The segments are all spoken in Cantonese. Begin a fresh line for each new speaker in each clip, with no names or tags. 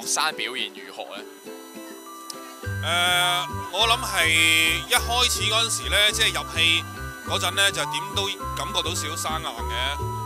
學生表現如何呢？
我諗係一開始嗰陣時呢，即係入戲嗰陣呢，就點都感覺到少少生硬嘅。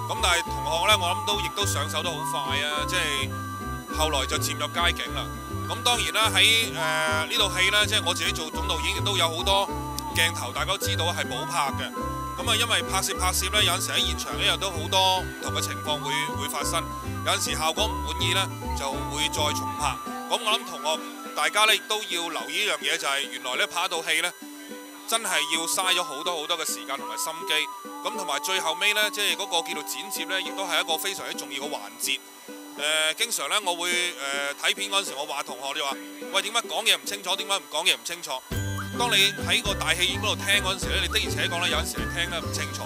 咁但係同學呢，我諗都亦都上手得好快啊！即係後來就漸入佳境啦。咁當然啦，喺呢套戲呢，即係我自己做總導演，亦都有好多鏡頭，大家都知道係補拍嘅。咁啊，因為拍攝呢，有陣時喺現場呢，又都好多唔同嘅情況會發生。有陣時效果唔滿意呢，就會再重拍。咁我諗同學大家呢，亦都要留意一樣嘢，就係原來呢，拍一套戲呢，真係要嘥咗好多嘅時間同埋心機。咁同埋最後尾呢，即係嗰個叫做剪接呢，亦都係一個非常之重要嘅環節。經常呢，我會睇片嗰陣時，我話同學你話：喂，點解講嘢唔清楚？點解唔講嘢唔清楚？當你喺個大戲院嗰度聽嗰陣時咧，你的而且確咧有陣時係聽得唔清楚，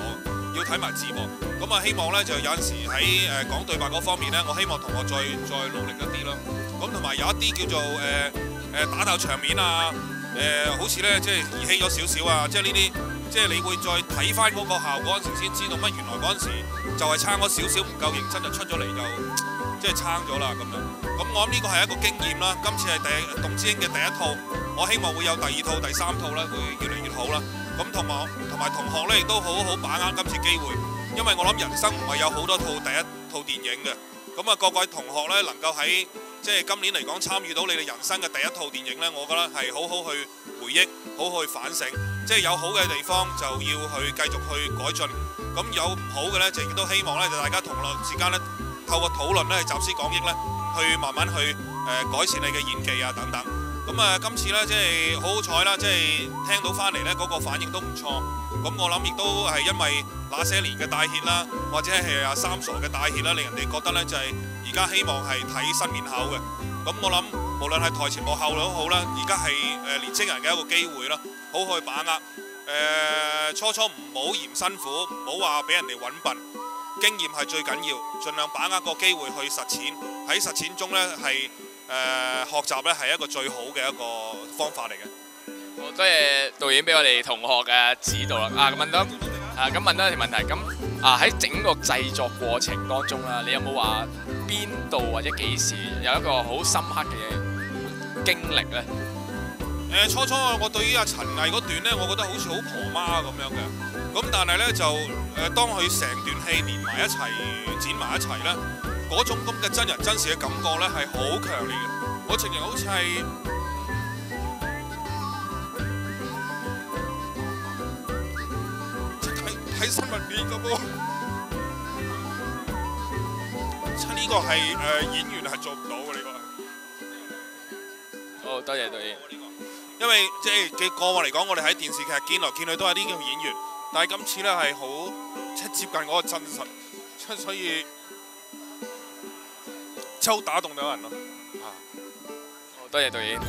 要睇埋字幕。咁啊，希望呢，就有陣時喺講對白嗰方面呢，我希望同學再努力一啲咯。咁同埋有一啲叫做打鬥場面啊，好似呢，即係兒戲咗少少啊，即係呢啲。即係你會再睇翻嗰個效果嗰陣時，先知道乜原來嗰陣時就係撐咗少少唔夠認真，就出咗嚟就即係撐咗啦咁樣。咁我諗呢個係一個經驗啦。今次係動之英嘅第一套，我希望會有第二套、第三套啦，會越嚟越好啦。咁同埋同學呢，亦都好好把握今次機會，因為我諗人生唔係有好多套第一套電影嘅。咁啊，各位同學呢，能夠喺即係今年嚟講參與到你哋人生嘅第一套電影呢，我覺得係好好去回憶，好好去反省。即係有好嘅地方就要去繼續去改進，咁有唔好嘅呢，就亦都希望呢，就大家同學之間呢，透過討論呢，集思廣益呢，去慢慢去改善你嘅演技啊等等。咁啊，今次呢，即係好好彩啦，即係聽到翻嚟呢嗰個反應都唔錯。咁我諗亦都係因為那些年嘅大 hit 啦，或者係阿三傻嘅大 hit 啦，令人哋覺得呢，就係而家希望係睇新面口嘅。咁我諗無論係台前幕後都好啦，而家係年青人嘅一個機會啦。好去把握，初初唔好嫌辛苦，唔好話俾人哋揾笨，經驗係最緊要，盡量把握個機會去實踐。喺實踐中呢，係學習呢係一個最好嘅一個方法嚟嘅。
好多謝導演俾我哋同學嘅指導啦。咁問多一條問題，咁喺整個製作過程當中啦，你有冇話邊度或者幾時有一個好深刻嘅經歷呢？
初初我對於阿陳毅嗰段呢，我覺得好似好婆媽咁樣嘅。咁但係呢，就當佢成段戲連埋一齊剪埋一齊呢，嗰種咁嘅真人真事嘅感覺呢係好強烈嘅。我情形好似係睇新聞片咁喎。呢個係演員係做唔到嘅，呢個係。
好，多謝導演。
因為即係嘅過往嚟講，我哋喺電視劇見來見去都係呢啲演員，但係今次呢係好即係接近嗰個真實，所以真係好打動到人咯。
好，多謝導演。